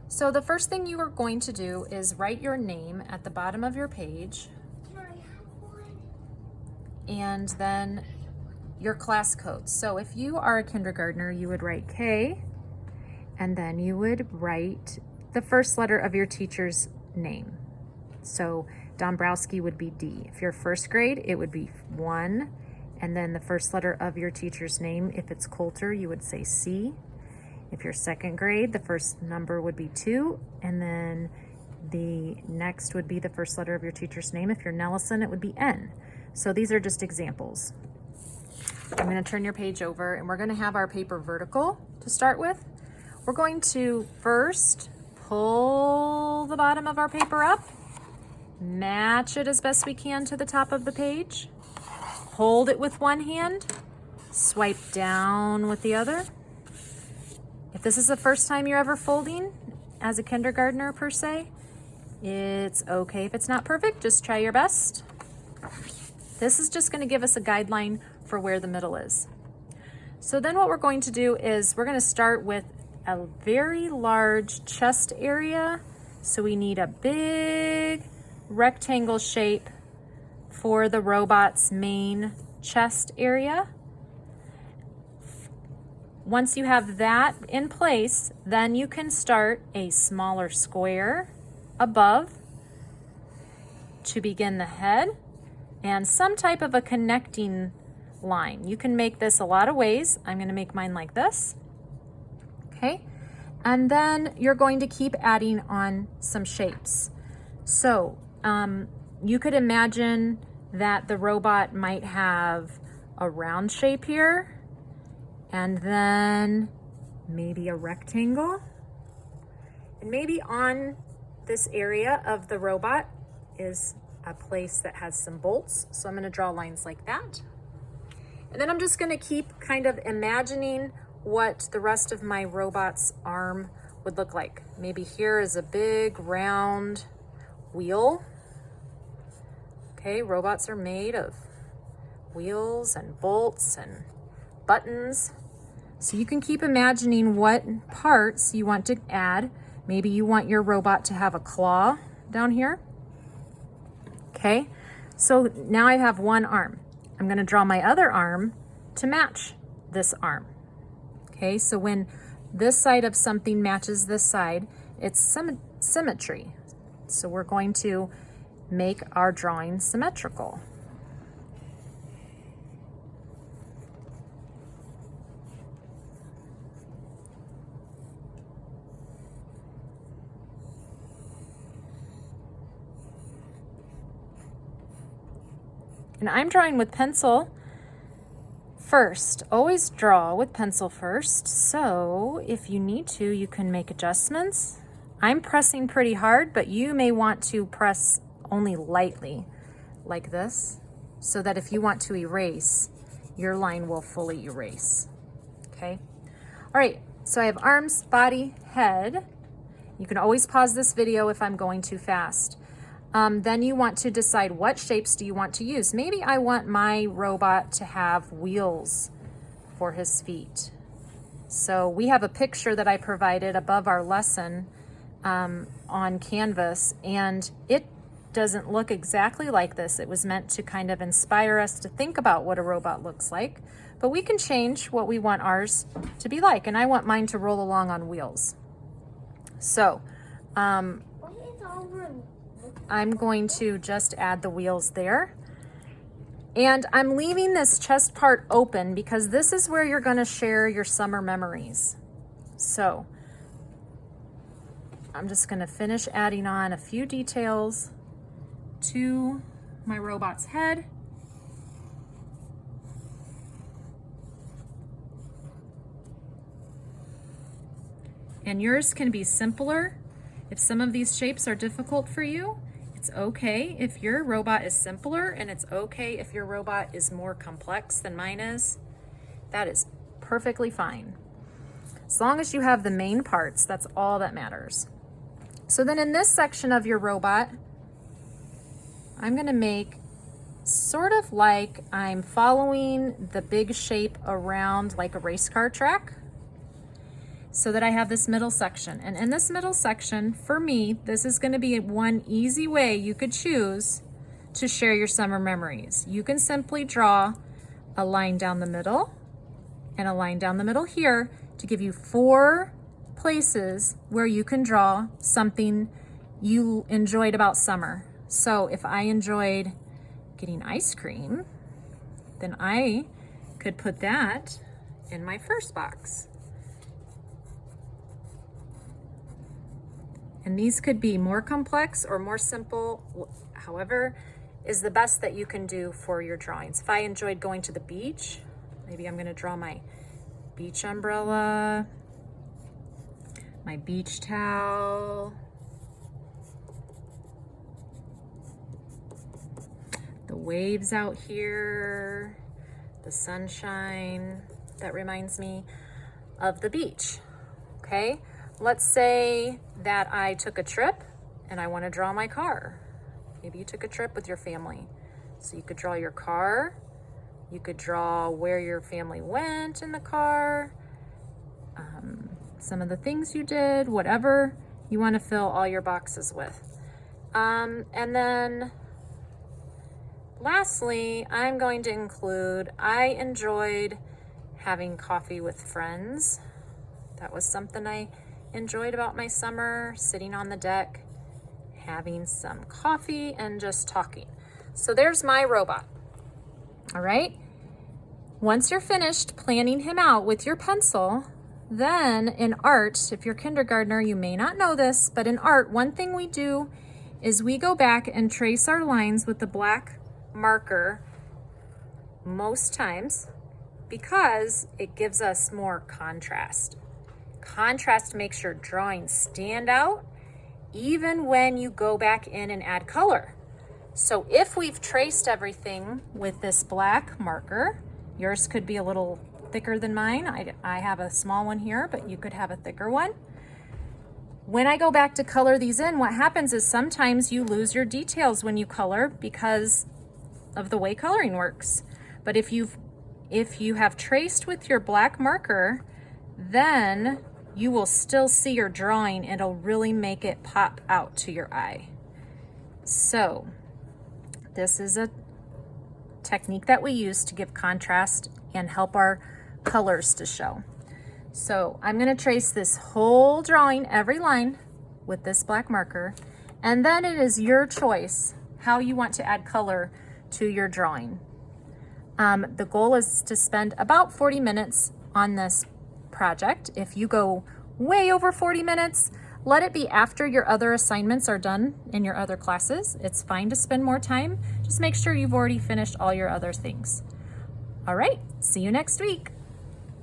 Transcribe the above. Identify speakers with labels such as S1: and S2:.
S1: So the first thing you are going to do is write your name at the bottom of your page, and then your class code. So if you are a kindergartner, you would write K, and then you would write the first letter of your teacher's name. So Dombrowski would be D. If you're first grade, it would be 1, and then the first letter of your teacher's name. If it's Coulter, you would say C. If you're second grade, the first number would be 2, and then the next would be the first letter of your teacher's name. If you're Nellison, it would be N. So these are just examples. I'm going to turn your page over, and we're going to have our paper vertical to start with. We're going to first pull the bottom of our paper up, match it as best we can to the top of the page, hold it with one hand, swipe down with the other. If this is the first time you're ever folding as a kindergartner per se, it's okay if it's not perfect, just try your best. This is just going to give us a guideline for where the middle is. So then what we're going to do is we're going to start with a very large chest area. So we need a big rectangle shape for the robot's main chest area. Once you have that in place, then you can start a smaller square above to begin the head and some type of a connecting line. You can make this a lot of ways. I'm going to make mine like this. Okay, and then you're going to keep adding on some shapes. So you could imagine that the robot might have a round shape here, and then maybe a rectangle, and maybe on this area of the robot is a place that has some bolts. So I'm going to draw lines like that. And then I'm just going to keep kind of imagining what the rest of my robot's arm would look like. Maybe here is a big round wheel. Okay, robots are made of wheels and bolts and buttons. So you can keep imagining what parts you want to add. Maybe you want your robot to have a claw down here. Okay, so now I have one arm. I'm going to draw my other arm to match this arm. Okay, so when this side of something matches this side, it's symmetry. So we're going to make our drawing symmetrical. And I'm drawing with pencil first. Always draw with pencil first. So if you need to, you can make adjustments. I'm pressing pretty hard, but you may want to press only lightly like this, so that if you want to erase, your line will fully erase. Okay. All right. So I have arms, body, head. You can always pause this video if I'm going too fast. Then you want to decide what shapes do you want to use. Maybe I want my robot to have wheels for his feet. So we have a picture that I provided above our lesson on Canvas, and it doesn't look exactly like this. It was meant to kind of inspire us to think about what a robot looks like, but we can change what we want ours to be like, and I want mine to roll along on wheels. So I'm going to just add the wheels there. And I'm leaving this chest part open because this is where you're going to share your summer memories. So I'm just going to finish adding on a few details to my robot's head. And yours can be simpler. If some of these shapes are difficult for you, it's okay if your robot is simpler, and it's okay if your robot is more complex than mine is. That is perfectly fine. As long as you have the main parts, that's all that matters. So then in this section of your robot, I'm going to make sort of like I'm following the big shape around like a race car track. so that I have this middle section. And in this middle section, for me, this is going to be one easy way you could choose to share your summer memories. You can simply draw a line down the middle and a line down the middle here to give you 4 places where you can draw something you enjoyed about summer. So if I enjoyed getting ice cream, then I could put that in my first box. And these could be more complex or more simple, however is the best that you can do for your drawings. If I enjoyed going to the beach, maybe I'm gonna draw my beach umbrella, my beach towel, the waves out here, the sunshine. That reminds me of the beach, okay? Let's say that I took a trip and I want to draw my car. Maybe you took a trip with your family. So you could draw your car, you could draw where your family went in the car, some of the things you did, whatever you want to fill all your boxes with. And then lastly, I'm going to include, I enjoyed having coffee with friends. That was something I enjoyed about my summer, sitting on the deck, having some coffee and just talking. So there's my robot. All right. Once you're finished planning him out with your pencil, then in art, if you're kindergartner, you may not know this, but in art, one thing we do is we go back and trace our lines with the black marker most times because it gives us more contrast. Contrast makes your drawings stand out even when you go back in and add color. So if we've traced everything with this black marker, yours could be a little thicker than mine. I have a small one here, but you could have a thicker one. When I go back to color these in, what happens is sometimes you lose your details when you color because of the way coloring works. But if you have traced with your black marker, then you will still see your drawing. It'll really make it pop out to your eye. So this is a technique that we use to give contrast and help our colors to show. So I'm going to trace this whole drawing, every line, with this black marker, and then it is your choice how you want to add color to your drawing. The goal is to spend about 40 minutes on this project. If you go way over 40 minutes, let it be after your other assignments are done in your other classes. It's fine to spend more time. Just make sure you've already finished all your other things. All right, see you next week.